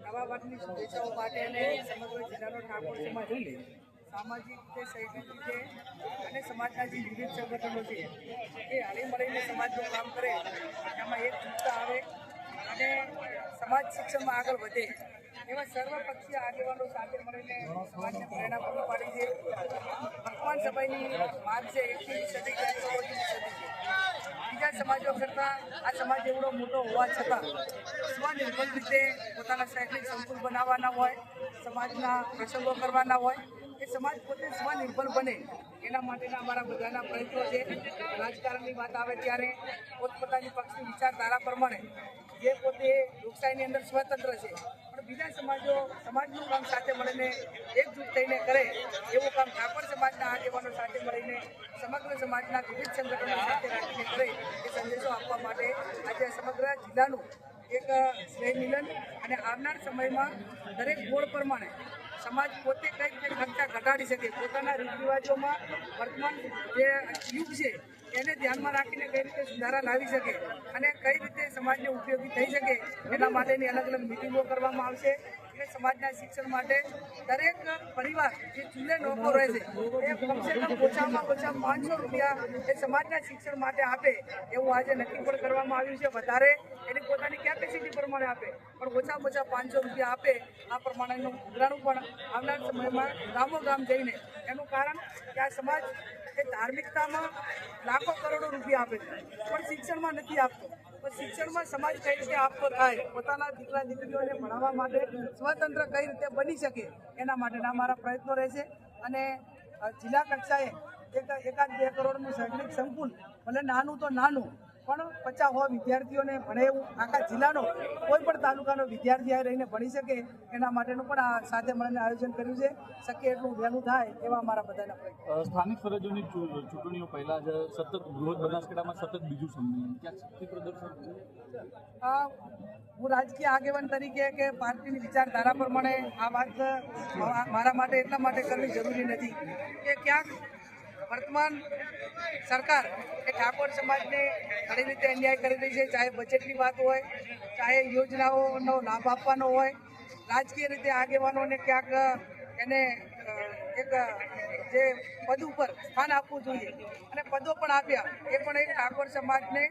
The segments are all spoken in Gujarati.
નવા વર્ષની શુભેચ્છાઓ માટે અને સમગ્ર જિલ્લાનો ઠાકોર સમાજ સામાજિક રીતે શૈક્ષણિક રીતે અને સમાજના જે વિવિધ સંગઠનો છે એ હળી મળીને સમાજનું કામ કરે એમાં એક ચિંતા આવે અને સમાજ શિક્ષણમાં આગળ વધે એવા સર્વપક્ષીય આગેવાનો સાથે મળીને સમાજને પ્રેરણા પૂરી પાડી છે. વર્તમાન સમયની માંગ છે 21મી સદી કે 24મી સદી છે. બીજા સમાજો કરતાં આ સમાજ એવડો મોટો હોવા છતાં સ્વનિર્ભર રીતે પોતાના શૈક્ષણિક સંકુલ બનાવવાના હોય, સમાજના પ્રસંગો કરવાના હોય, એ સમાજ પોતે સ્વનિર્ભર બને એના માટેના અમારા બધાના પ્રયત્નો છે. રાજકારણની વાત આવે ત્યારે પોતપોતાની પક્ષની વિચારધારા પ્રમાણે જે પોતે લોકશાહીની અંદર સ્વતંત્ર છે પણ બીજા સમાજો સમાજનું કામ સાથે મળીને એકજૂટ થઈને કરે એવું કામ ઠાકોર સમાજના આગેવાનો સાથે મળીને સમગ્ર સમાજના વિવિધ સંગઠનો સાથે રાખીને કરે એ સંદેશો આપવા માટે આજે સમગ્ર જિલ્લાનું એક સ્નેહ મિલન અને આવનાર સમયમાં દરેક બોર્ડ પ્રમાણે સમાજ પોતે કઈ રીતે ખર્ચા ઘટાડી શકે, પોતાના રીત રિવાજોમાં વર્તમાન જે યુગ છે એને ધ્યાનમાં રાખીને કઈ રીતે સુધારા લાવી શકે અને કઈ રીતે સમાજને ઉપયોગી થઈ શકે એના માટેની અલગ અલગ મિટિંગો કરવામાં આવશે. એટલે સમાજના શિક્ષણ માટે દરેક પરિવાર જે ચૂલે નોકો રહે છે એ કમસે કમ ઓછામાં ઓછા 500 રૂપિયા એ સમાજના શિક્ષણ માટે આપે એવું આજે નક્કી પણ કરવામાં આવ્યું છે. વધારે એની પોતાની કેપેસિટી પ્રમાણે આપે પણ ઓછામાં ઓછા 500 રૂપિયા આપે આ પ્રમાણેનું ઉઘરાણું પણ આવનાર સમયમાં ગામોગામ જઈને એનું કારણ કે આ સમાજ એ ધાર્મિકતામાં લાખો કરોડો રૂપિયા આપે છે પણ શિક્ષણમાં નથી આપતો. તો શિક્ષણમાં સમાજ કઈ રીતે આપતો થાય, પોતાના દીકરા દીકરીઓને ભણાવવા માટે સ્વતંત્ર કઈ રીતે બની શકે એના માટેના અમારા પ્રયત્નો રહેશે. અને જિલ્લા કક્ષાએ એકાદ 2 કરોડનું શૈક્ષણિક સંકુલ ભલે નાનું તો નાનું પણ 50-100 વિદ્યાર્થીઓને ભણે એવું આખા જિલ્લાનો કોઈ પણ તાલુકાનો વિદ્યાર્થી આ રહીને ભણી શકે એના માટેનું પણ આ સાથે મળીને આયોજન કર્યું છે. શક્ય એટલું વહેલું થાય એવા અમારા બધાના પ્રયત્નો. સ્થાનિક સ્વરાજ્યોની ચૂંટણીઓ પહેલા જ સતત બૃહદ બનાસકાંઠામાં સતત બીજું સંમેલન ક્યાં શક્તિ પ્રદર્શન. હું રાજકીય આગેવાન તરીકે કે પાર્ટીની વિચારધારા પ્રમાણે આ વાત મારા માટે એટલા માટે કરવી જરૂરી નથી કે ક્યાંક વર્તમાન સરકાર એ ઠાકોર સમાજને ઘણી રીતે અન્યાય કરી રહી છે. ચાહે બજેટની વાત હોય, ચાહે યોજનાઓનો લાભ આપવાનો હોય, રાજકીય રીતે આગેવાનોને ક્યાંક એને એક જે પદ ઉપર સ્થાન આપવું જોઈએ અને પદો પણ આપ્યા એ પણ એક ઠાકોર સમાજને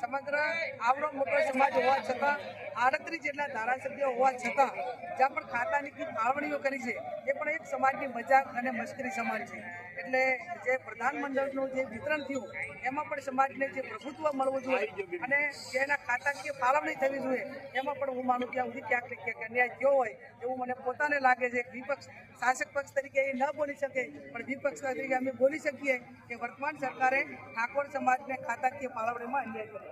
સમગ્ર આવડો મોટો સમાજ હોવા છતાં 38 જેટલા ધારાસભ્યો હોવા છતાં જ્યાં પણ ખાતાની ફાળવણીઓ કરી છે એ પણ એક સમાજની મજાક અને મશ્કરી સમાન છે. એટલે જે પ્રધાનમંડળનું જે વિતરણ થયું એમાં પણ સમાજને જે પ્રભુત્વ મળવું જોઈએ અને જેના ખાતાકીય ફાળવણી થવી જોઈએ એમાં પણ હું માનું ત્યાં સુધી ક્યાંક અન્યાય થયો હોય એવું મને પોતાને લાગે છે. વિપક્ષ શાસક પક્ષ તરીકે એ ન બોલી શકે પણ વિપક્ષ તરીકે અમે બોલી શકીએ કે વર્તમાન સરકારે ઠાકોર સમાજને ખાતાકીય ફાળવણીમાં અન્યાય કર્યો.